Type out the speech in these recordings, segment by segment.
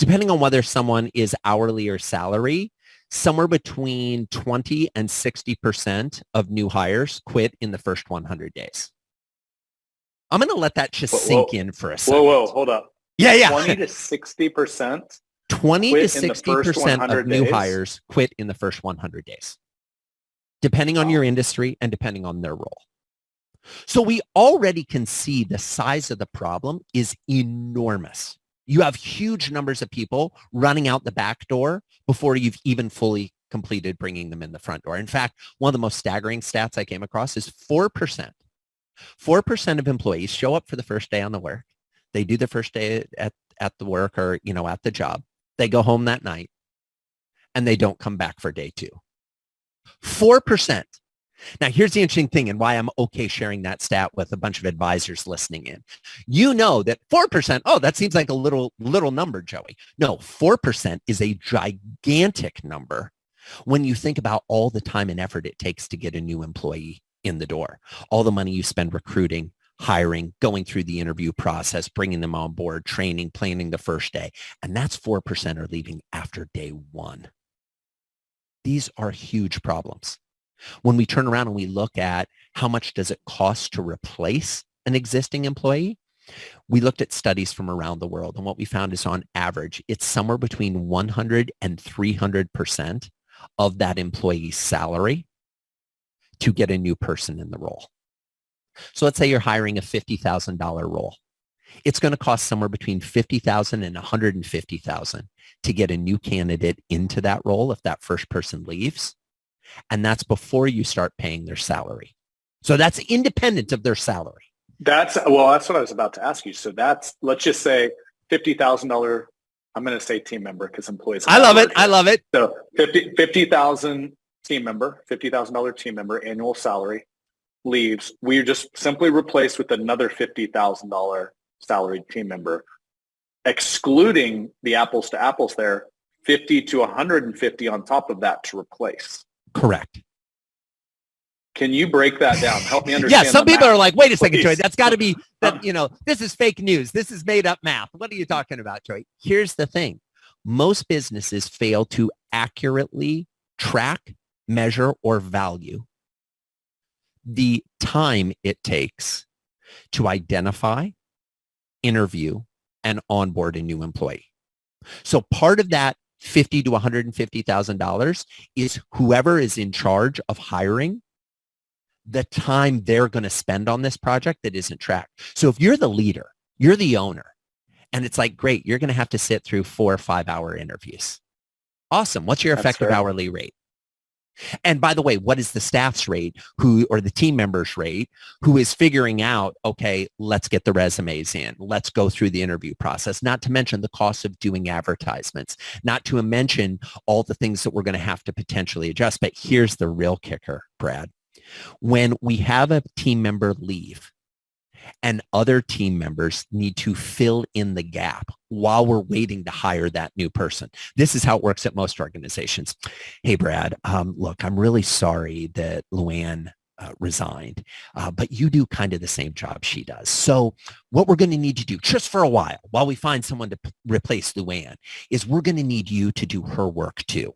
depending on whether someone is hourly or salary, somewhere between 20 and 60% of new hires quit in the first 100 days. I'm going to let that just sink in for a second. Whoa, hold up. Yeah. 20 to 60%? 20 to 60% of new hires quit in the first 100 days, depending on your industry and depending on their role. So we already can see the size of the problem is enormous. You have huge numbers of people running out the back door before you've even fully completed bringing them in the front door. In fact, one of the most staggering stats I came across is 4%. 4% of employees show up for the first day on the work. They do the first day at the work or, at the job. They go home that night and they don't come back for day 2. 4%. Now, here's the interesting thing and why I'm okay sharing that stat with a bunch of advisors listening in. You know that 4%, that seems like a little number, Joey. No, 4% is a gigantic number when you think about all the time and effort it takes to get a new employee in the door, all the money you spend recruiting, hiring, going through the interview process, bringing them on board, training, planning the first day. And that's 4% are leaving after day 1. These are huge problems. When we turn around and we look at how much does it cost to replace an existing employee, we looked at studies from around the world. And what we found is on average, it's somewhere between 100 and 300% of that employee's salary to get a new person in the role. So let's say you're hiring a $50,000 role. It's going to cost somewhere between $50,000 and $150,000 to get a new candidate into that role if that first person leaves. And that's before you start paying their salary. So that's independent of their salary. That's what I was about to ask you. So that's, let's just say $50,000, I'm going to say team member because employees. I love it. So $50,000 team member, $50,000 team member annual salary leaves. We're just simply replaced with another $50,000 salaried team member, excluding the apples to apples there, 50 to 150 on top of that to replace. Correct. Can you break that down? Help me understand. Yeah, some people are like, wait a second, please. Joey, that's got to be, this is fake news. This is made up math. What are you talking about, Joey? Here's the thing. Most businesses fail to accurately track, measure, or value the time it takes to identify, interview, and onboard a new employee. So part of that $50,000 to $150,000 is whoever is in charge of hiring, the time they're going to spend on this project that isn't tracked. So if you're the leader, you're the owner, and it's like, great, you're going to have to sit through 4 or 5 hour interviews. Awesome. What's your effective hourly rate? And by the way, what is the staff's rate or the team member's rate who is figuring out, okay, let's get the resumes in. Let's go through the interview process, not to mention the cost of doing advertisements, not to mention all the things that we're going to have to potentially adjust. But here's the real kicker, Brad. When we have a team member leave and other team members need to fill in the gap while we're waiting to hire that new person. This is how it works at most organizations. Hey, Brad, look, I'm really sorry that Luann resigned, but you do kind of the same job she does. So what we're going to need to do just for a while we find someone to replace Luann is we're going to need you to do her work too.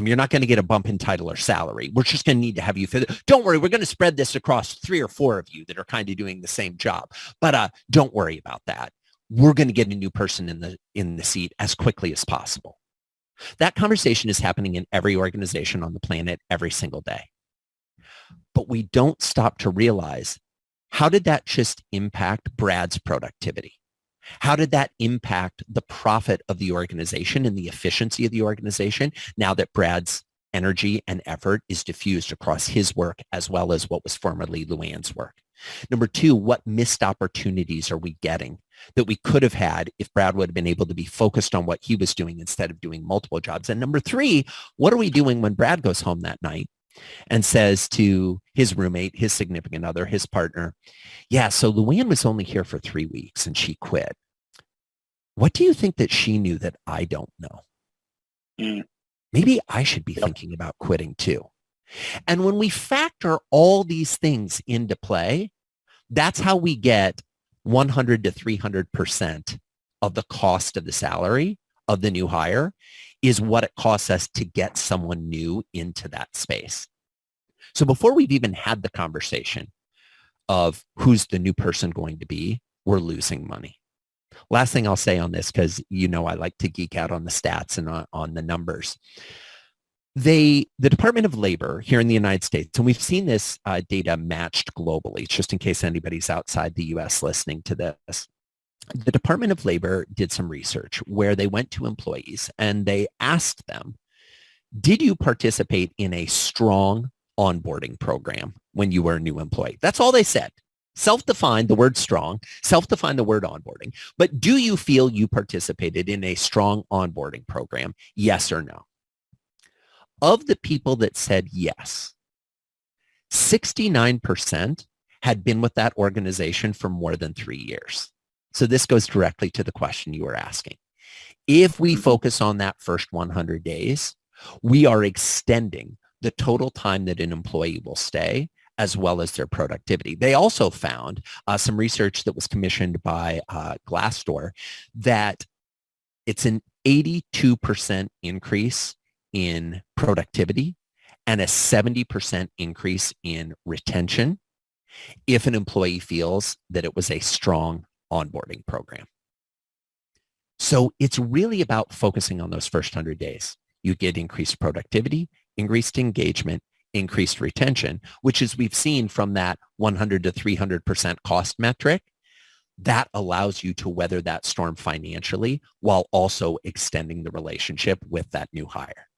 You're not going to get a bump in title or salary. We're just going to need to have you fit. Don't worry. We're going to spread this across 3 or 4 of you that are kind of doing the same job. But don't worry about that. We're going to get a new person in the seat as quickly as possible. That conversation is happening in every organization on the planet every single day. But we don't stop to realize, how did that just impact Brad's productivity? How did that impact the profit of the organization and the efficiency of the organization now that Brad's energy and effort is diffused across his work as well as what was formerly Luann's work? Number 2, what missed opportunities are we getting that we could have had if Brad would have been able to be focused on what he was doing instead of doing multiple jobs? And number 3, what are we doing when Brad goes home that night and says to his roommate, his significant other, his partner, yeah, so Luann was only here for 3 weeks and she quit. What do you think that she knew that I don't know? Maybe I should be thinking about quitting too. And when we factor all these things into play, that's how we get 100 to 300% of the cost of the salary of the new hire is what it costs us to get someone new into that space. So before we've even had the conversation of who's the new person going to be, we're losing money. Last thing I'll say on this, because you know I like to geek out on the stats and on the numbers. The Department of Labor here in the United States, and we've seen this data matched globally, just in case anybody's outside the US listening to this. The Department of Labor did some research where they went to employees and they asked them, did you participate in a strong onboarding program when you were a new employee? That's all they said. Self-define the word strong, self-define the word onboarding. But do you feel you participated in a strong onboarding program? Yes or no? Of the people that said yes, 69% had been with that organization for more than 3 years. So this goes directly to the question you were asking. If we focus on that first 100 days, we are extending the total time that an employee will stay as well as their productivity. They also found some research that was commissioned by Glassdoor that it's an 82% increase in productivity and a 70% increase in retention if an employee feels that it was a strong onboarding program. So it's really about focusing on those first 100 days. You get increased productivity, increased engagement, increased retention, which as we've seen from that 100 to 300% cost metric, that allows you to weather that storm financially while also extending the relationship with that new hire.